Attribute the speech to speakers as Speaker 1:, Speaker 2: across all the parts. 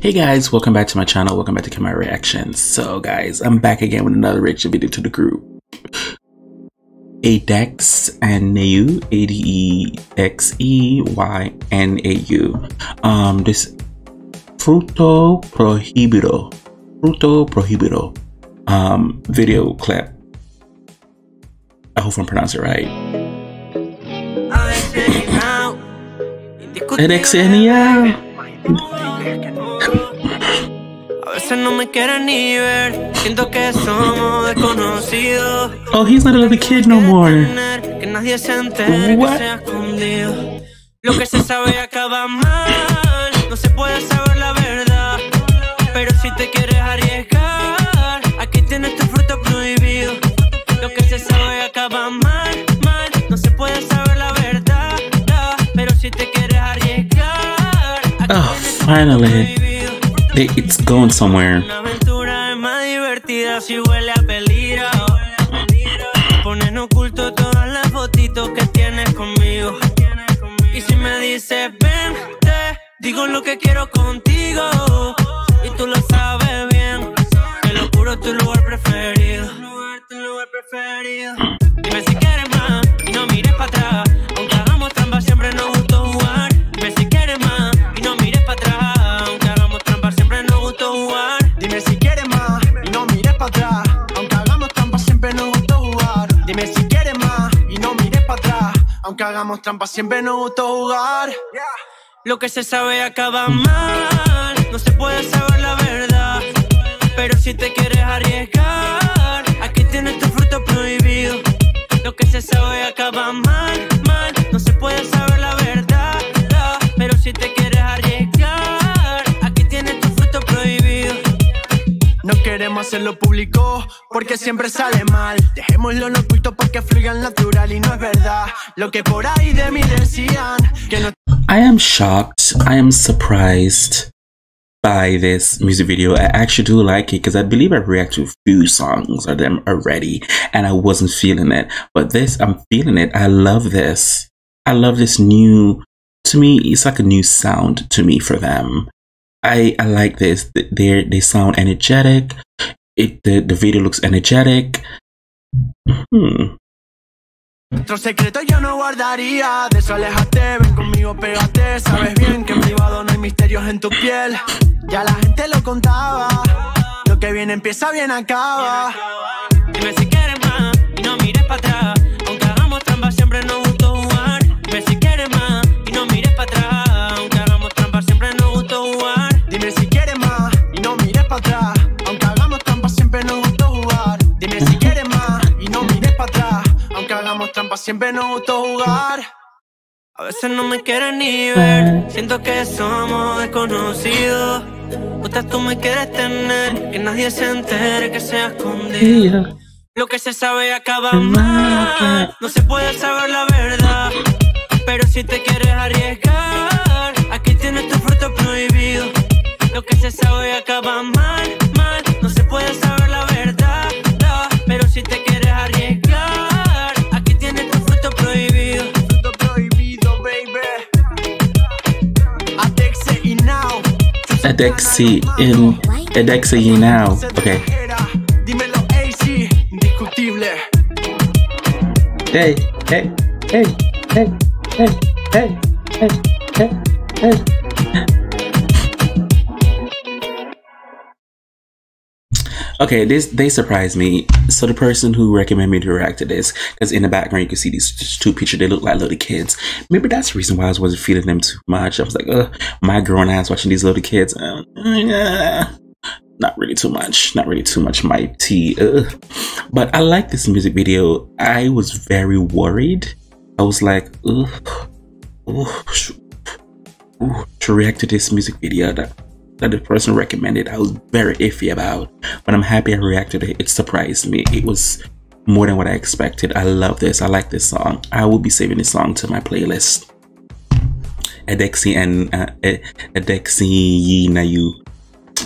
Speaker 1: Hey guys, welcome back to my channel. Welcome back to my reactions. So guys, I'm back again with another reaction video to the group Adexeynau, Adexeynau. This Fruto Prohibido video clip. I hope I'm pronouncing it right. Adexeynau.
Speaker 2: No me quieren ni ver, siento que somos desconocidos.
Speaker 1: Oh, he's not a little kid no more.
Speaker 2: Que nadie se entere que sea escondido. Lo que se sabe acaba mal, no se puede saber la verdad. Pero si te quieres arriesgar, aquí tienes tu fruto prohibido. Lo que se sabe acaba mal, no se puede saber la verdad. Pero si te quieres arriesgar,
Speaker 1: oh, finally. It's going somewhere.
Speaker 2: Una aventura es más divertida si huele a peligro. Pones en oculto todas las fotitos que tienes conmigo. Y si me dices ven, te digo lo que quiero contigo. Y tú lo sabes bien. Te lo juro, tu lugar preferido. Dime si quieres más y no mires para atrás. Aunque hagamos trampa, siempre nos gustó jugar. Dime si quieres más y no mires para atrás.
Speaker 3: Dime si quieres más y no mires para atrás. Aunque hagamos trampa, siempre nos gustó jugar. Dime si quieres más y no mires para atrás. Aunque hagamos trampa, siempre nos gustó jugar.
Speaker 2: Lo que se sabe acaba mal, no se puede saber la verdad. Pero si te quieres arriesgar, aquí tienes tu fruto prohibido. Lo que se sabe acaba mal, no se puede saber la verdad. Pero si te quieres arriesgar, aquí tienes tu fruto prohibido.
Speaker 3: No queremos hacerlo público porque siempre sale mal. Dejémoslo en oculto porque fluya natural y no es verdad lo que por ahí de mí decían que no.
Speaker 1: I am shocked. I am surprised by this music video. I actually do like it because I believe I've reacted to a few songs of them already and I wasn't feeling it. But this, I'm feeling it. I love this. I love this new, to me, it's like a new sound to me for them. I like this. They sound energetic. The video looks energetic.
Speaker 3: Nuestro secreto yo no guardaría. De eso aléjate, ven conmigo, pégate. Sabes bien que en privado no hay misterios en tu piel. Ya la gente lo contaba. Lo que viene empieza, bien acaba.
Speaker 2: Dime si quieres más y no mires para atrás. Aunque hagamos trampa, siempre nos gustó jugar. Dime si quieres más y no mires para atrás. Aunque hagamos trampa, siempre nos gustó jugar.
Speaker 3: Dime si quieres más y no mires para atrás. Aunque hagamos trampa, siempre nos gustó jugar. Dime si quieres más y no mires para atrás. Aunque hagamos trampa, siempre nos gustó jugar.
Speaker 2: A veces no me quieren ni ver, siento que somos desconocidos. Gustas tú me quieres tener, que nadie se entere que sea escondido. Lo que se sabe acaba mal, no se puede saber la verdad. Pero si te quieres arriesgar, aquí tienes tu fruto prohibido. Lo que se sabe acaba mal, no se puede saber la verdad. Pero si te quieres arriesgar, aquí tienes tu fruto prohibido.
Speaker 3: Fruto prohibido, baby.
Speaker 1: Adexeynau. Okay.
Speaker 3: Dímelo, AC, indiscutible.
Speaker 1: Hey. Okay, they surprised me. So the person who recommended me to react to this, because in the background you can see these two pictures, they look like little kids. Maybe that's the reason why I wasn't feeling them too much. I was like, my grown ass watching these little kids. Not really too much. Not really too much my tea. But I like this music video. I was very worried. I was like, to react to this music video that the person recommended, I was very iffy about, but I'm happy I reacted to it. It surprised me. It was more than what I expected. I love this. I like this song. I will be saving this song to my playlist. Adexeynau.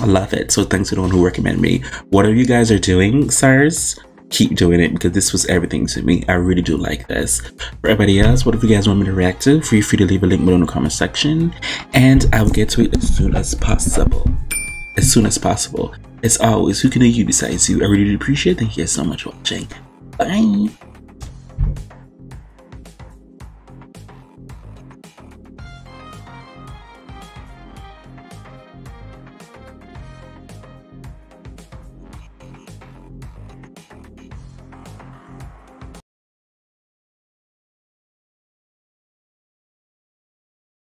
Speaker 1: I love it. So thanks to the one who recommended me. Whatever you guys are doing, sirs, keep doing it because this was everything to me. I really do like this. For everybody else, what if you guys want me to react to? Feel free to leave a link below in the comment section, and I will get to it as soon as possible. As soon as possible. As always, who can do you besides you? I really do appreciate it. Thank you guys so much for watching. Bye.